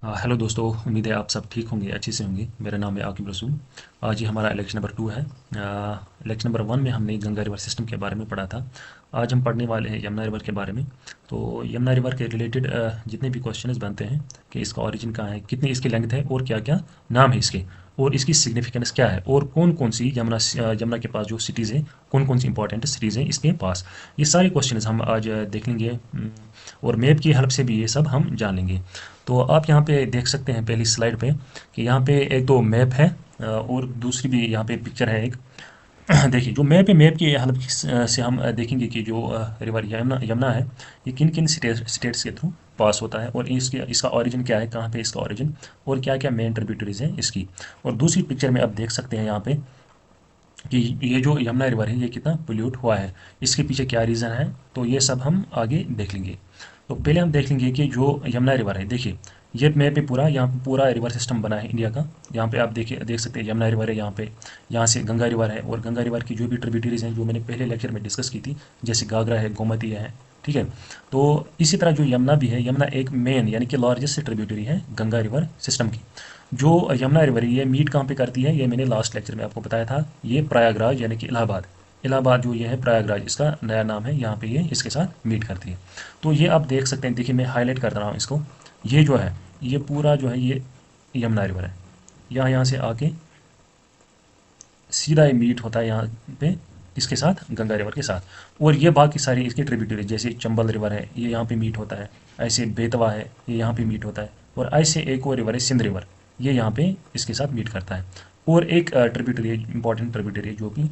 Hello दोस्तों, उम्मीद है आप सब ठीक होंगे, अच्छे से होंगे। मेरा नाम है आकिब रसूल। आज ये हमारा लेक्चर नंबर 2 है। लेक्चर नंबर 1 में हमने गंगा रिवर सिस्टम के बारे में पढ़ा था। आज हम पढ़ने वाले हैं यमुना रिवर के बारे में। तो यमुना रिवर के रिलेटेड जितने भी क्वेश्चंस बनते हैं कि इसका ओरिजिन कहाँ है, कितनी इसकी लेंथ है और क्या क्या नाम है इसके, और इसकी सिग्निफिकेंस क्या है, और कौन कौन सी यमुना के पास जो सिटीज़ हैं, कौन कौन सी इंपॉर्टेंट सिटीज़ हैं इसके पास, ये सारे क्वेश्चंस हम आज देख लेंगे। और मैप की हेल्प से भी ये सब हम जान लेंगे। तो आप यहाँ पे देख सकते हैं पहली स्लाइड पे कि यहाँ पे एक तो मैप है, और दूसरी भी यहाँ पे पिक्चर है एक। देखिए जो मैप है, मैप की हेल्प से हम देखेंगे कि जो रिवर यमुना यमुना है, ये किन किन स्टेट्स के थ्रू पास होता है, और इसका ओरिजिन क्या है, कहाँ पे इसका ओरिजिन, और क्या क्या मेन ट्रिब्यूटरीज हैं इसकी। और दूसरी पिक्चर में आप देख सकते हैं यहाँ पे कि ये जो यमुना रिवर है ये कितना पोल्यूट हुआ है, इसके पीछे क्या रीज़न है, तो ये सब हम आगे देख लेंगे। तो पहले हम देख लेंगे कि जो यमुना रिवर है, देखिए ये मैप पे पूरा, यहाँ पे पूरा रिवर सिस्टम बना है इंडिया का। यहाँ पे आप देखिए देख सकते हैं यमुना रिवर है यहाँ पे, यहाँ से गंगा रिवर है, और गंगा रिवर की जो भी ट्रिब्यूटरीज हैं जो मैंने पहले लेक्चर में डिस्कस की थी, जैसे घाघरा है, गोमती है, ठीक है। तो इसी तरह जो यमुना भी है, यमुना एक मेन यानी कि लार्जेस्ट ट्रिब्यूटरी है गंगा रिवर सिस्टम की। जो यमुना रिवर है ये मीट कहाँ पे करती है, ये मैंने लास्ट लेक्चर में आपको बताया था, ये प्रयागराज यानी कि इलाहाबाद। इलाहाबाद जो ये है प्रयागराज, इसका नया नाम है, यहाँ पे ये इसके साथ मीट करती है। तो ये आप देख सकते हैं, देखिए मैं हाईलाइट कर रहा हूँ इसको। ये जो है, ये पूरा जो है ये यमुना रिवर है। यहाँ से आके सीधा ये मीट होता है यहाँ पे इसके साथ, गंगा रिवर के साथ। और ये बाकी सारी इसकी ट्रिब्यूटरी, जैसे चंबल रिवर है ये यहाँ पे मीट होता है, ऐसे बेतवा है ये यहाँ पे मीट होता है, और ऐसे एक और रिवर है सिंध रिवर, ये यहाँ पे इसके साथ मीट करता है। और एक ट्रिब्यूटरी है, इंपॉर्टेंट ट्रिब्यूटरी है, जो कि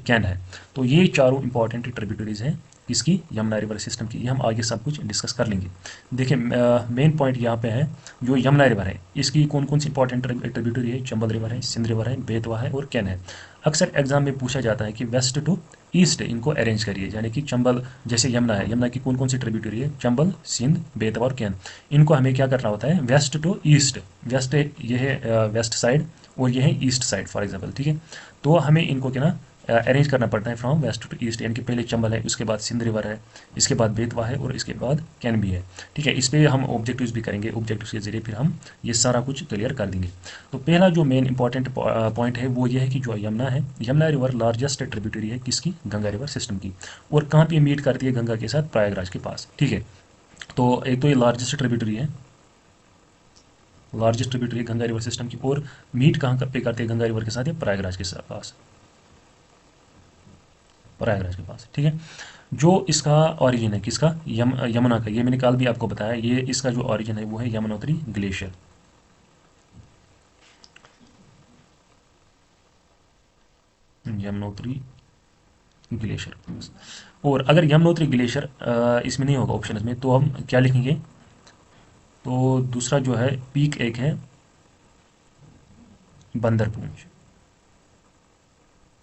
कैन है। तो ये चारों इंपॉर्टेंट ट्रिब्यूटरीज हैं इसकी यमुना रिवर सिस्टम की। ये हम आगे सब कुछ डिस्कस कर लेंगे। देखिए मेन पॉइंट यहाँ पे है, जो यमुना रिवर है इसकी कौन कौन सी इंपॉर्टेंट ट्रिब्यूटरी है, चंबल रिवर है, सिंध रिवर है, बेतवा है और कैन है। अक्सर एग्जाम में पूछा जाता है कि वेस्ट टू ईस्ट इनको अरेंज करिए, यानी कि चंबल, जैसे यमुना है, यमुना की कौन कौन सी ट्रिब्यूटरी है, चंबल, सिंध, बेतवा और कैन। इनको हमें क्या करना होता है, वेस्ट टू ईस्ट। वेस्ट ये है वेस्ट साइड, और ये है ईस्ट साइड फॉर एग्जाम्पल, ठीक है। तो हमें इनको क्या ना अरेंज करना पड़ता है फ्रॉम वेस्ट टू ईस्ट, यानी कि पहले चंबल है, उसके बाद सिंध रिवर है, इसके बाद बेतवा है, और इसके बाद कैन भी है, ठीक है। इस पर हम ऑब्जेक्टिव्स भी करेंगे, ऑब्जेक्टिव्स के जरिए फिर हम ये सारा कुछ क्लियर कर देंगे। तो पहला जो मेन इंपॉर्टेंट पॉइंट है वो ये है कि जो यमुना है, यमुना रिवर लार्जेस्ट ट्रिब्यूटरी है किसकी, गंगा रिवर सिस्टम की। और कहाँ पे मीट करती है गंगा के साथ, प्रयागराज के पास, ठीक है। तो एक तो ये लार्जेस्ट ट्रिब्यूटरी है, लार्जेस्ट ट्रिब्यूटरी है गंगा रिवर सिस्टम की। और मीट कहाँ पे करती है गंगा रिवर के साथ, ये प्रयागराज के पास, प्रयागराज के पास, ठीक है। जो इसका ओरिजिन है किसका, यमुना का, ये मैंने कल भी आपको बताया, ये इसका जो ओरिजिन है वो है यमुनोत्री ग्लेशियर। यमुनोत्री ग्लेशियर। और अगर यमुनोत्री ग्लेशियर इसमें नहीं होगा ऑप्शन में, तो हम क्या लिखेंगे, तो दूसरा जो है पीक एक है बंदरपूंछ।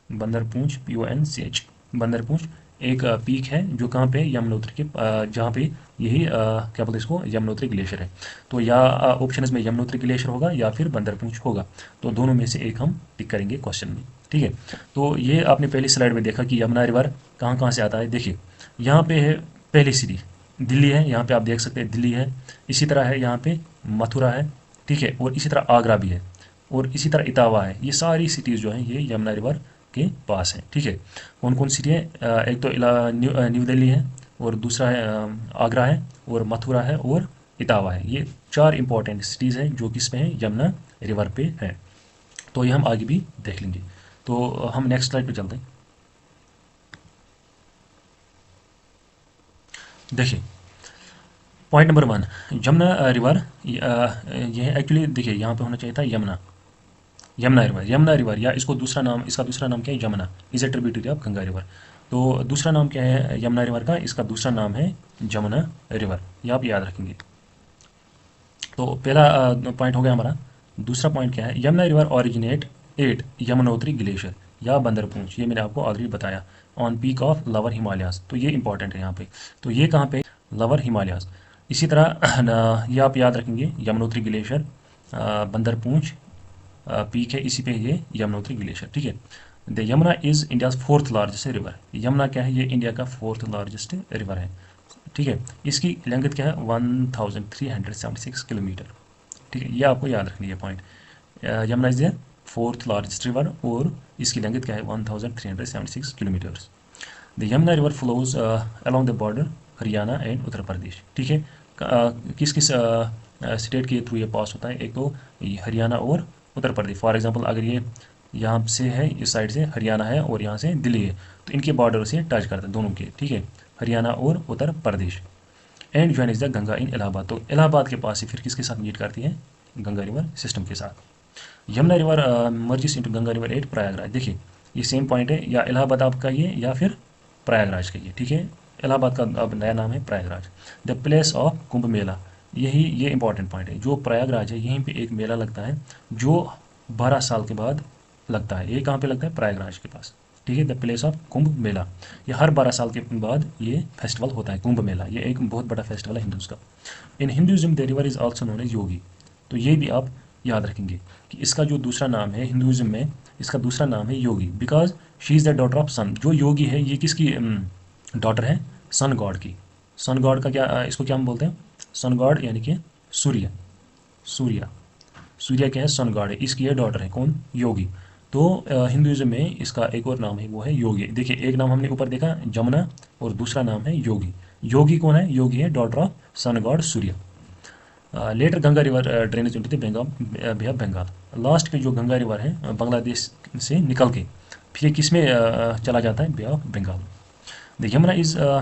बंदरपूंछ PONCH, बंदरपूंछ एक पीक है जो कहाँ पे, यमुनोत्री के जहाँ पे यही क्या बोलते हैं इसको, यमुनोत्री ग्लेशियर है। तो या ऑप्शन में यमुनोत्री ग्लेशियर होगा या फिर बंदरपूंछ होगा, तो दोनों में से एक हम टिक करेंगे क्वेश्चन में, ठीक है। तो ये आपने पहली स्लाइड में देखा कि यमुना रिवर कहाँ कहाँ से आता है। देखिए यहाँ पे है पहली सिटी दिल्ली है, यहाँ पे आप देख सकते हैं दिल्ली है। इसी तरह है यहाँ पे मथुरा है, ठीक है, और इसी तरह आगरा भी है, और इसी तरह इटावा है। ये सारी सिटीज़ जो हैं ये यमुना रिवर के पास हैं, ठीक है। कौन कौन सिटी है, एक तो न्यू दिल्ली है, और दूसरा है आगरा है, और मथुरा है, और इटावा है। ये चार इंपॉर्टेंट सिटीज़ हैं जो किस पे हैं, यमुना रिवर पे हैं। तो ये हम आगे भी देख लेंगे। तो हम नेक्स्ट स्लाइड पे चलते हैं। देखिए पॉइंट नंबर 1, यमुना रिवर, ये एक्चुअली देखिए यहाँ पे होना चाहिए था यमुना, यमुना रिवर, यमुना रिवर, या इसको दूसरा नाम, इसका दूसरा नाम क्या है, Yamuna is a tributary of Ganga river. तो दूसरा नाम क्या है यमुना रिवर का, इसका दूसरा नाम है जमुना रिवर, ये आप याद रखेंगे। तो पहला पॉइंट हो गया हमारा। दूसरा पॉइंट क्या है, Yamuna river originate at Yamunotri glacier या बंदरपूंछ, ये मैंने आपको ऑलरेडी बताया, on peak of lower Himalayas. तो ये इंपॉर्टेंट है यहाँ पे। तो ये कहाँ पे, लोअर हिमालयाज। इसी तरह ये आप याद रखेंगे, यमुनोत्री ग्लेशियर, बंदरपूंछ पीक है, इसी पे ये यमुनोत्री ग्लेशियर, ठीक है। The Yamuna is India's fourth largest river. Yamuna क्या है, ये इंडिया का फोर्थ लार्जेस्ट रिवर है, ठीक है। इसकी लेंथ क्या है, 1376 किलोमीटर, ठीक है, ये आपको याद रखनी है point. Yamuna is the fourth largest river और इसकी लेंथ क्या है 1376 kilometres. The Yamuna river flows along the border Haryana and Uttar Pradesh. ठीक है, किस किस स्टेट के थ्रू ये पास होता है? एक तो हरियाणा और उत्तर प्रदेश। फॉर एग्जांपल अगर ये यहाँ से है, इस साइड से हरियाणा है और यहाँ से दिल्ली है, तो इनके बॉर्डर से टच करता है दोनों के। ठीक है, हरियाणा और Uttar Pradesh. And join is the Ganga in Allahabad. तो इलाहाबाद के पास से फिर किसके साथ मीट करती है? गंगा रिवर सिस्टम के साथ। Yamuna river merges into Ganga river at Prayagraj. देखिए ये सेम पॉइंट है, या इलाहाबाद आपका ये या फिर प्रयागराज का ये। ठीक है, इलाहाबाद का अब नया नाम है Prayagraj. The place of Kumbh Mela, यही ये इंपॉर्टेंट पॉइंट है। जो प्रयागराज है यहीं पे एक मेला लगता है जो 12 साल के बाद लगता है। ये कहाँ पे लगता है? प्रयागराज के पास। ठीक है, the place of Kumbh Mela, ये हर 12 साल के बाद ये फेस्टिवल होता है, कुंभ मेला। ये एक बहुत बड़ा फेस्टिवल है हिंदूज का। In Hinduism the river is also known as Yogi. तो ये भी आप याद रखेंगे कि इसका जो दूसरा नाम है हिंदुइज्म में, इसका दूसरा नाम है योगी, because she is the daughter of सन। जो योगी है ये किसकी डॉटर है? सन गॉड की। सन गॉड का क्या, इसको क्या हम बोलते हैं? सन गॉड यानी कि सूर्य। सूर्य, सूर्य क्या है? सन गॉड है, इसकी ये डॉटर है। कौन? योगी। तो हिंदुइज्म में इसका एक और नाम है, वो है योगी। देखिए एक नाम हमने ऊपर देखा जमुना, और दूसरा नाम है योगी। योगी कौन है? योगी है daughter of sun god Surya. Later Ganga river drainage into the Bengal, bay of Bengal. लास्ट पे जो गंगा रिवर है बांग्लादेश से निकल के फिर ये किस में चला जाता है? Bay of Bengal. The Yamuna is a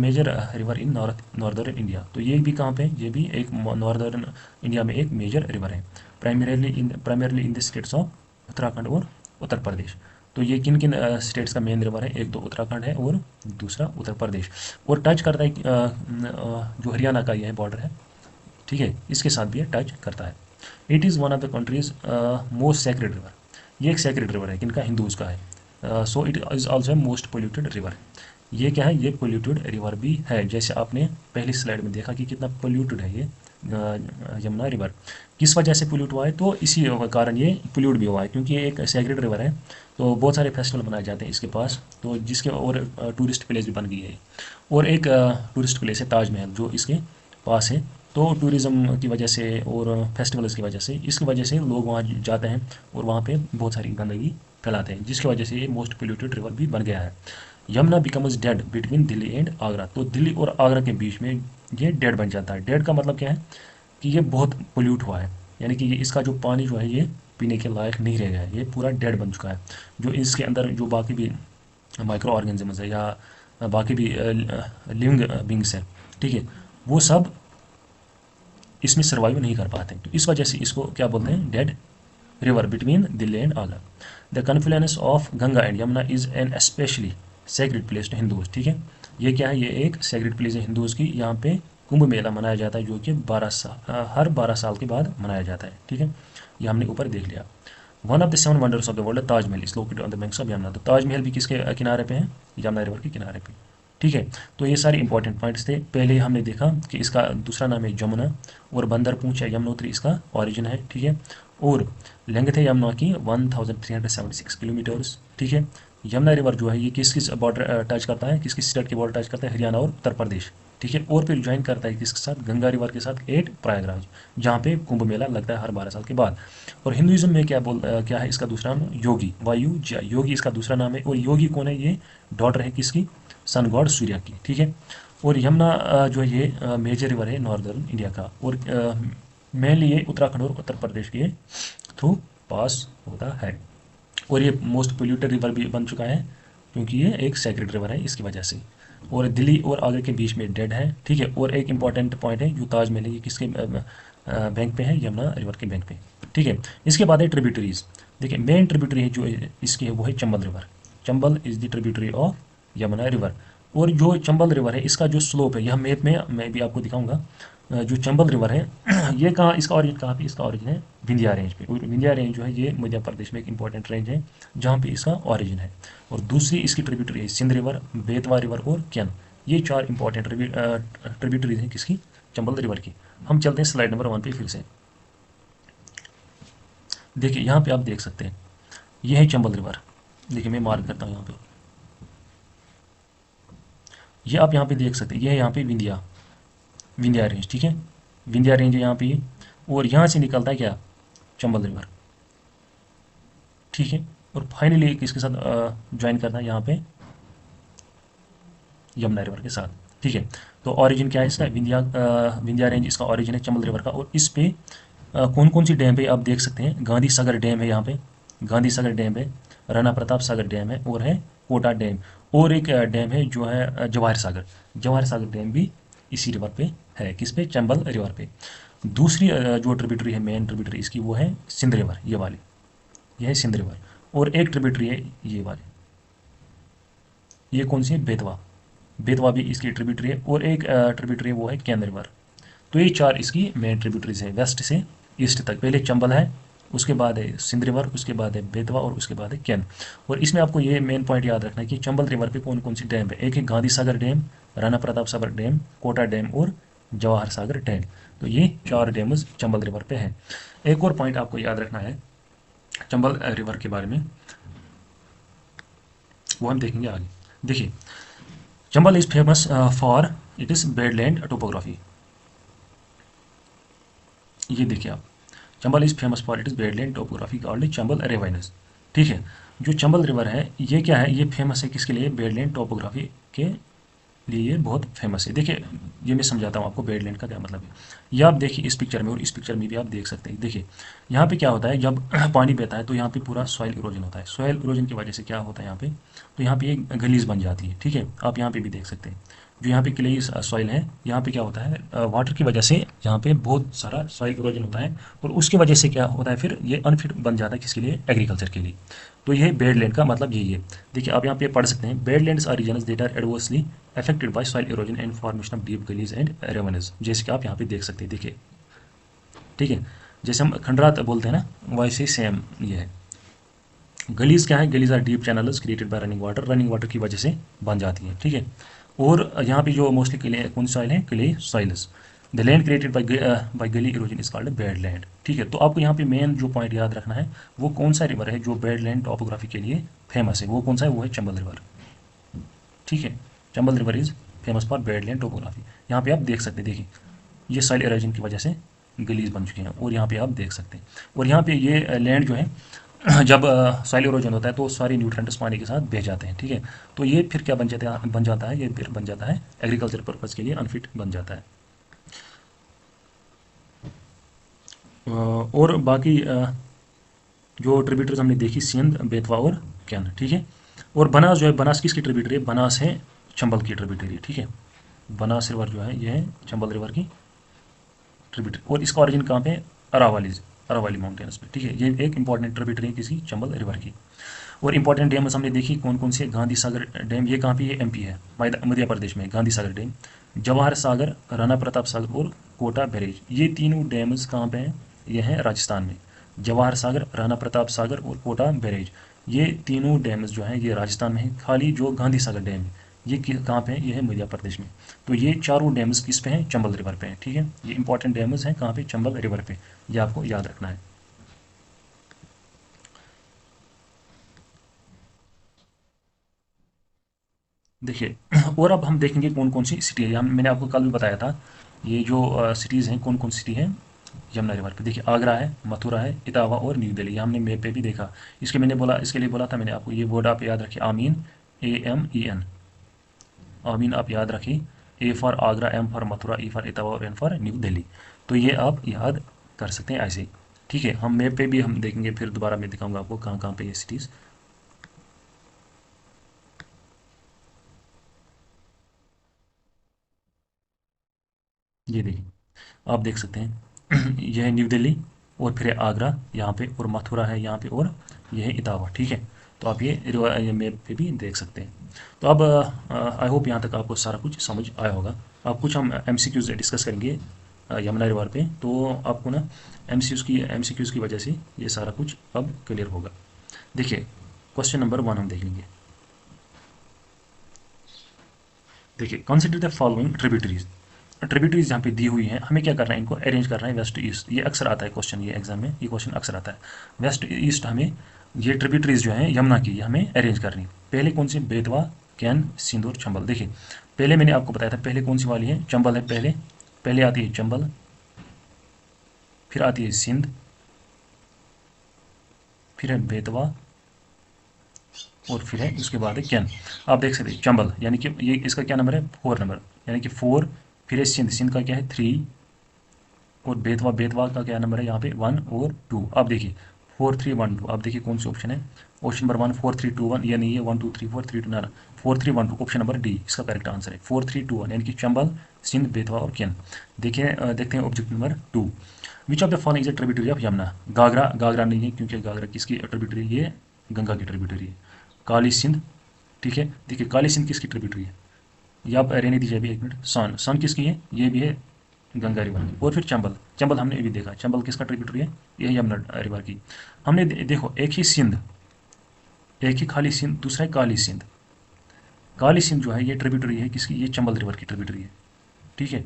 major river in northern India. तो ये भी कहाँ पे? ये भी एक नॉर्दर्न इंडिया में एक मेजर रिवर है। Primarily in the states of Uttarakhand और उत्तर प्रदेश। तो ये किन किन स्टेट्स का मेन रिवर है? एक तो उत्तराखंड है और दूसरा उत्तर प्रदेश। और टच करता है जो हरियाणा का ये बॉर्डर है, ठीक है, इसके साथ भी ये टच करता है। It is one of the countries most sacred river. ये एक सेक्रेड रिवर है, किनका? हिंदूज का है। So it is also most polluted river. ये क्या है? ये पोल्यूटेड रिवर भी है। जैसे आपने पहली स्लाइड में देखा कि कितना पोल्यूटेड है ये यमुना रिवर। किस वजह से पोल्यूट हुआ है? तो इसी कारण ये पोल्यूट भी हुआ है, क्योंकि ये एक सेक्रेड रिवर है। तो बहुत सारे फेस्टिवल मनाए जाते हैं इसके पास, तो जिसके और टूरिस्ट प्लेस भी बन गई है। और एक टूरिस्ट प्लेस है ताजमहल जो इसके पास है। तो टूरिज़्म की वजह से और फेस्टिवल्स की वजह से, इसकी वजह से लोग वहाँ जाते हैं और वहाँ पे बहुत सारी गंदगी फैलाते हैं, जिसकी वजह से ये मोस्ट पोल्यूटेड रिवर भी बन गया है। Yamuna becomes dead between Delhi and Agra. तो दिल्ली और आगरा के बीच में ये डेड बन जाता है। डेड का मतलब क्या है? कि ये बहुत पोल्यूट हुआ है, यानी कि ये इसका जो पानी जो है ये पीने के लायक नहीं रह गया है, ये पूरा डेड बन चुका है। जो इसके अंदर जो बाकी भी माइक्रो ऑर्गेनिजम्स है या बाकी भी लिविंग बींग्स है, ठीक है, वो सब इसमें सर्वाइव नहीं कर पाते। तो इस वजह से इसको क्या बोलते हैं? Dead river between Delhi and Agra. The confluence of Ganga and Yamuna is an especially sacred place to Hindus. ठीक है, ये क्या है? ये एक सेक्रेड प्लेस है हिंदूज की। यहाँ पे कुंभ मेला मनाया जाता है, जो कि 12 साल हर 12 साल के बाद मनाया जाता है। ठीक है, ये हमने ऊपर देख लिया। One of the 7 wonders of the world Taj Mahal is located on the banks of Yamuna. तो ताजमहल भी किसके किनारे पे है? यमुना रिवर के किनारे पे। ठीक है, तो ये सारे इंपॉर्टेंट पॉइंट्स थे। पहले हमने देखा कि इसका दूसरा नाम है जमुना, और बंदर पूंछ है यमुनोत्री इसका ऑरिजिन है। ठीक है, और लेंथ है यमुना की 1376 किलोमीटर्स। ठीक है, यमुना रिवर जो है ये किस किस बॉर्डर टच करता है? किस किस स्टेट के बॉर्डर टच करता है? हरियाणा और उत्तर प्रदेश। ठीक है, और फिर ज्वाइन करता है किसके साथ? गंगा रिवर के साथ एट प्रयागराज, जहाँ पे कुंभ मेला लगता है हर 12 साल के बाद। और हिंदुइज्म में क्या है इसका दूसरा नाम? योगी, वायु ज्या योगी इसका दूसरा नाम है। और योगी कौन है? ये डॉटर है किसकी? सन गॉड सूर्य की। ठीक है, और यमुना जो है ये मेजर रिवर है नॉर्दर्न इंडिया का, और मेनली ये उत्तराखंड और उत्तर प्रदेश के थ्रू पास होता है। और ये मोस्ट पोल्यूटेड रिवर भी बन चुका है, क्योंकि ये एक सेक्रेड रिवर है इसकी वजह से। और दिल्ली और आगरा के बीच में डेड है। ठीक है, और एक इंपॉर्टेंट पॉइंट है, जो ताजमहल है ये किसके बैंक पे है? यमुना रिवर के बैंक पे। ठीक है, इसके बाद है ट्रिब्यूटरीज। देखिए मेन ट्रिब्यूटरी है जो इसकी है वो है Chambal river. Chambal is the tributary of Yamuna river. और जो चंबल रिवर है इसका जो स्लोप है, यह मैप में मैं भी आपको दिखाऊंगा। जो चंबल रिवर है ये कहाँ, इसका ऑरिजिन कहाँ पे? इसका ऑरिजिन है विंध्या रेंज पे। और विंध्या रेंज जो है ये मध्य प्रदेश में एक इंपॉर्टेंट रेंज है जहाँ पे इसका ऑरिजिन है। और दूसरी इसकी ट्रिब्यूटरी है सिंध रिवर, बेतवा रिवर और केन। ये 4 इंपॉर्टेंट ट्रिब्यूटरीज हैं किसकी? चंबल रिवर की। हम चलते हैं स्लाइड नंबर 1 पे फिर से। देखिए यहाँ पे आप देख सकते हैं ये है चंबल रिवर। देखिए मैं मार्क करता हूँ यहाँ पे, ये आप यहाँ पे देख सकते हैं, ये है यहाँ पे विंध्या रेंज। ठीक है, विंध्या रेंज है यहाँ पे। और यहाँ से निकलता है क्या, चंबल रिवर, ठीक है। और फाइनली किसके साथ ज्वाइन करना है यहाँ पे, यमुना रिवर के साथ, ठीक है। तो ओरिजिन क्या है इसका, विंध्या रेंज इसका ओरिजिन है चंबल रिवर का। और इस पे कौन कौन सी डैम है आप देख सकते हैं, गांधी सागर डैम है यहाँ पे, गांधी सागर डैम है, राणा प्रताप सागर डैम है, और है कोटा डैम। और एक डैम है जो है जवाहर सागर, जवाहर सागर डैम भी इसी रिवर पे है, किस पे, चंबल रिवर पे। दूसरी जो ट्रिब्यूटरी है, मेन ट्रिब्यूटरी इसकी वो है सिंध रिवर, ये वाली, ये है सिंध रिवर। और एक ट्रिब्यूटरी है ये वाली, ये कौन सी है, बेतवा, बेतवा भी इसकी ट्रिब्यूटरी है। और एक ट्रिब्यूटरी वो है कैन रिवर। तो ये चार इसकी मेन ट्रिब्यूटरीज है वेस्ट से ईस्ट तक। पहले चंबल है, उसके बाद है सिंध रिवर, उसके बाद है बेतवा, और उसके बाद है कैन। और इसमें आपको ये मेन पॉइंट याद रखना है कि चंबल रिवर पे कौन कौन सी डैम है। एक है Gandhi Sagar dam, Rana Pratap Sagar dam, Kota dam और जवाहर सागर डैम। तो ये चार डैम्स चंबल रिवर पे हैं। एक और पॉइंट आपको याद रखना है चंबल रिवर के बारे में, वो हम देखेंगे आगे। देखिए, Chambal is famous for it is badland topography. ये देखिए आप, Chambal is famous for it is badland topography called Chambal ravines, ठीक है। जो चंबल रिवर है ये क्या है, ये फेमस है किसके लिए, बेडलैंड टोपोग्राफी के लिए ये बहुत फेमस है। देखिए, ये मैं समझाता हूँ आपको बेडलैंड का क्या मतलब है। ये आप देखिए इस पिक्चर में, और इस पिक्चर में भी आप देख सकते हैं। देखिए यहाँ पे क्या होता है, जब पानी बहता है तो यहाँ पे पूरा सॉइल इरोजन होता है। सॉइल इरोजन की वजह से क्या होता है यहाँ पे, तो यहाँ पे एक गलीज बन जाती है, ठीक है। आप यहाँ पे भी देख सकते हैं, जो यहाँ पे क्लेई सॉइल है, यहाँ पे क्या होता है, वाटर की वजह से यहाँ पे बहुत सारा सॉइल इरोजन होता है। और उसकी वजह से क्या होता है, फिर ये अनफिट बन जाता है किसके लिए, एग्रीकल्चर के लिए। तो ये बेडलैंड का मतलब यही है। देखिए आप यहाँ पे पढ़ सकते हैं, badlands are regions that are adversely affected by soil erosion and formation of deep gullies and ravines, जैसे कि आप यहाँ पे देख सकते हैं। देखिए, ठीक है, जैसे हम खंडरात बोलते हैं ना, वैसे सेम ये है। गलीज क्या है, gullies are deep channels created by running water की वजह से बन जाती है, ठीक है। और यहाँ पे जो मोस्टली क्ले कौन सॉइल है, clay soils. The land created by गली erosion is called bed land, ठीक है। तो आपको यहाँ पे मेन जो पॉइंट याद रखना है, वो कौन सा रिवर है जो बेड लैंड टॉपोग्राफी के लिए फेमस है, वो कौन सा है, वो है चंबल रिवर, ठीक है। Chambal river is famous for bed land topography. यहाँ पे आप देख सकते हैं, देखिए ये सॉइल इरोजन की वजह से गलीज बन चुके हैं, और यहाँ पे आप देख सकते हैं। और यहाँ पे ये लैंड जो है जब सॉइल इरोजन होता है तो सारे न्यूट्रेंट्स पानी के साथ बह जाते हैं, ठीक है। तो ये फिर क्या बन जाता है, ये फिर बन जाता है एग्रीकल्चर पर्पज़ के लिए अनफिट बन जाता है। और बाकी जो ट्रिब्यूटरीज हमने देखी, सिंध, बेतवा और कैन, ठीक है। और बनास जो है, बनास किसकी ट्रिब्यूटरी है, बनास है चंबल की ट्रिब्यूटरी, ठीक है। बनास रिवर जो है ये है चंबल रिवर की ट्रिब्यूटरी। और इसका ओरिजिन कहाँ पे है, अरावली, अरावली माउंटेन्स पे, ठीक है। ये एक इंपॉर्टेंट ट्रिब्यूटरी है किसी चंबल रिवर की। और इंपॉर्टेंट डैम्स हमने देखी कौन कौन से, गांधी सागर डैम, ये कहाँ पे है, एमपी है, मध्य प्रदेश में, गांधी सागर डैम, जवाहर सागर, राणा प्रताप सागर और कोटा बैरेज, ये तीनों डैम्स कहाँ पे हैं, ये हैं राजस्थान में। जवाहर सागर, राणा प्रताप सागर और कोटा बैरेज, ये तीनों डैम्स जो हैं ये राजस्थान में हैं। खाली जो गांधी सागर डैम है ये कहाँ पे है, ये है मध्य प्रदेश में। तो ये चारों डैम्स किस पे हैं, चंबल रिवर पे हैं, ठीक है। ये इंपॉर्टेंट डैम्स हैं कहाँ पे, चंबल रिवर पे, ये आपको याद रखना है। देखिए और अब हम देखेंगे कौन कौन सी सिटी है। मैंने आपको कल भी बताया था, ये जो सिटीज़ हैं कौन कौन सिटी हैं यमुना रिवर पे। देखिए आगरा है, मथुरा है, इटावा और न्यू दिल्ली, ये हमने मैप पे भी देखा। इसके मैंने बोला, इसके लिए बोला था मैंने आपको, ये वर्ड आप याद रखिए, आमीन, AMEN, आमीन आप याद रखिए। A for Agra, M for Mathura, E for Etawah और N फॉर न्यू दिल्ली। तो ये आप याद कर सकते हैं ऐसे ही, ठीक है। हम मैप पे भी हम देखेंगे, फिर दोबारा मैं दिखाऊंगा आपको कहाँ कहाँ पे ये सिटीज़। ये देखिए आप देख सकते हैं यह है न्यू दिल्ली, और फिर है आगरा यहाँ पे, और मथुरा है यहाँ पे, और यह है इटावा, ठीक है। तो आप ये मैप पे भी देख सकते हैं। तो अब आई होप यहाँ तक आपको सारा कुछ समझ आया होगा। अब कुछ हम MCQs डिस्कस करेंगे यमुना रिवर पे, तो आपको ना MCQs की वजह से ये सारा कुछ अब क्लियर होगा। देखिए क्वेश्चन नंबर 1 हम देख लेंगे। देखिए, consider the following tributaries. Tributaries यहाँ पे दी हुई हैं, हमें क्या करना है, इनको अरेंज करना है वेस्ट ईस्ट। ये अक्सर आता है क्वेश्चन, ये एग्जाम में ये क्वेश्चन अक्सर आता है। वेस्ट ईस्ट हमें ये ट्रिब्यूटरीज जो हैं यमुना की, ये हमें अरेंज करनी। पहले कौन सी, बेतवा, कैन, सिंध और चंबल। देखिए पहले मैंने आपको बताया था, पहले कौन सी वाली है, चंबल है, पहले पहले आती है चंबल, फिर आती है सिंध, फिर है बेतवा, और फिर है उसके बाद है कैन। आप देख सकते हैं चंबल, यानी कि ये इसका क्या नंबर है, 4 नंबर, यानी कि 4। फिर है सिंध, सिंध का क्या है 3, और बेतवा, बेतवा का क्या नंबर है यहाँ पे 1 और 2। आप देखिए 4 3 1 2, आप देखिए कौन सी ऑप्शन है। ऑप्शन नंबर 1 4 3 2 1, ये नहीं है 1 2 3 4 3 2 ना, 4 3 1 2, ऑप्शन नंबर डी इसका करेक्ट आंसर है 4 3 2 1, यानी कि चंबल, सिंध, बेतवा और केन। देखिए देखते हैं object number 2। Which of the following is a tributary of Yamuna. Ghaghara, Ghaghara नहीं है क्योंकि गागरा किसकी ट्रिब्यूटरी है, ये गंगा की ट्रिब्यूटरी है। काली सिंध, ठीक है, देखिए काली सिंध किसकी ट्रिब्यूटरी है, ये आप रहने दीजिए अभी 1 मिनट। सन, सन किसकी है, ये भी है गंगा रिवर की। और फिर चंबल, चंबल हमने अभी देखा, चंबल किसका ट्रिब्यूटरी है, ये है यमुना रिवर की। हमने देखो एक ही सिंध, एक ही खाली सिंध, दूसरा है काली सिंध। काली सिंध जो है ये ट्रिब्यूटरी है किसकी, ये चंबल रिवर की ट्रिब्यूटरी है, ठीक है।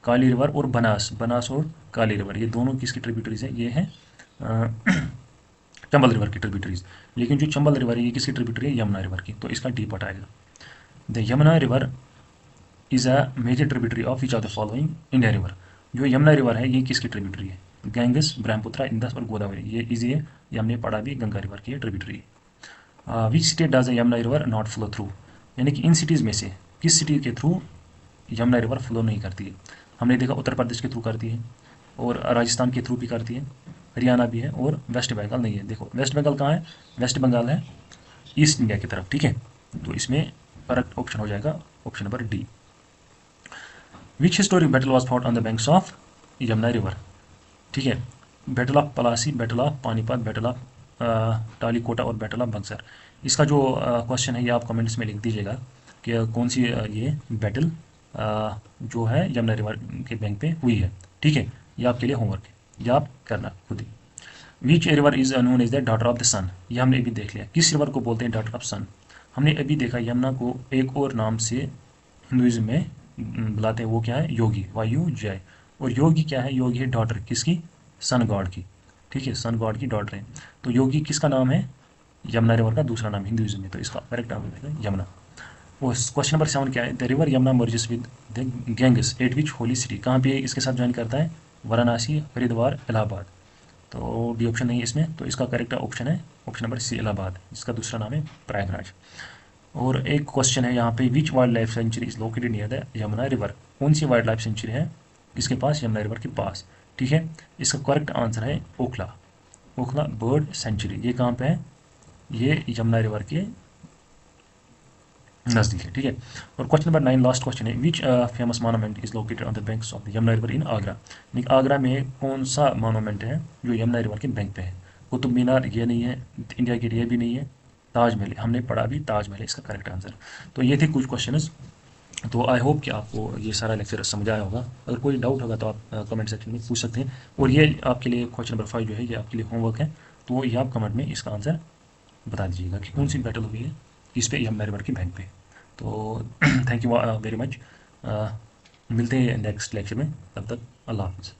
काली रिवर और बनास, बनास और काली रिवर, ये दोनों किसकी ट्रिब्यूटरीज है, ये है चंबल रिवर की ट्रिब्यूटरीज। लेकिन जो चंबल रिवर है ये किसकी ट्रिब्यूटरी है, यमुना रिवर की, तो इसका डी पार्ट आएगा। The Yamuna river is a major tributary of which of the following India river. जो यमुना रिवर है ये किसकी ट्रिब्यूटरी है, गैंगस, ब्रह्मपुत्र, इंदस और गोदावरी। ये इजी है, ये हमने पढ़ा भी, गंगा रिवर की ट्रिब्यूटरी है। Which state does the Yamuna river not flow through, यानी कि इन सिटीज़ में से किस सिटी के थ्रू यमुना रिवर फ्लो नहीं करती है। हमने देखा उत्तर प्रदेश के थ्रू करती है, और राजस्थान के थ्रू भी करती है, हरियाणा भी है, और वेस्ट बंगाल नहीं है। देखो वेस्ट बंगाल कहाँ है, वेस्ट बंगाल है ईस्ट इंडिया की तरफ, ठीक है। तो इसमें करेक्ट ऑप्शन हो जाएगा option number D. Which historic battle was fought on the banks of Yamuna river, ठीक है। Battle of Plassey, battle of Panipat, battle of Talikota और बैटल ऑफ बक्सर। इसका जो क्वेश्चन है ये आप कमेंट्स में लिख दीजिएगा कि कौन सी ये बैटल जो है यमुना रिवर के बैंक पे हुई है, ठीक है। ये आपके लिए होमवर्क है, ये आप करना खुद ही। Which river is known as the daughter of the sun, ये हमने अभी देख लिया, किस रिवर को बोलते हैं डॉटर ऑफ सन। हमने अभी देखा यमुना को एक और नाम से हिंदुइज्म में बुलाते हैं, वो क्या है, योगी, वायु जय। और योगी क्या है, योगी है डॉटर किसकी, सन गॉड की, ठीक है, सन गॉड की डॉटर है। तो योगी किसका नाम है, यमुना रिवर का दूसरा नाम हिंदुइज्म में, तो इसका करेक्ट नाम है यमुना। वो क्वेश्चन नंबर 7 क्या है, the river Yamuna merges with the Ganges at which holy city, कहाँ पे इसके साथ ज्वाइन करता है, वाराणसी, हरिद्वार, इलाहाबाद। तो डी ऑप्शन नहीं है इसमें, तो इसका करेक्ट ऑप्शन है ऑप्शन नंबर सी इलाहाबाद, इसका दूसरा नाम है प्रयागराज। और एक क्वेश्चन है यहाँ पे, which wildlife sanctuary is located near the Yamuna river, कौन सी वाइल्ड लाइफ सेंचुरी है इसके पास, यमुना रिवर के पास, ठीक है। इसका करेक्ट आंसर है ओखला, ओखला बर्ड सेंचुरी। ये कहाँ पे है, ये यमुना रिवर के नज़दीक है, ठीक है। और क्वेश्चन नंबर 9 लास्ट क्वेश्चन है, which famous monument is located on the banks of the Yamuna river in Agra. Agra में कौन सा मॉन्यूमेंट है जो यमुना रिवर के बैंक पे है, कुतुब मीनार ये नहीं है, इंडिया गेट ये भी नहीं है, ताजमहल हमने पढ़ा भी, ताजमहल इसका करेक्ट आंसर। तो ये थे कुछ क्वेश्चंस। तो आई होप कि आपको ये सारा लेक्चर समझ आया होगा। अगर कोई डाउट होगा तो आप कमेंट सेक्शन में पूछ सकते हैं। और ये आपके लिए क्वेश्चन नंबर 5 जो है ये आपके लिए होमवर्क है, तो ये आप कमेंट में इसका आंसर बता दीजिएगा कि कौन सी बैटल हुई है किस पे, यमुना रिवर की बैंक पे। तो थैंक यू वेरी मच, मिलते हैं नेक्स्ट लेक्चर में, तब तक अल्लाह हाफ़िज़।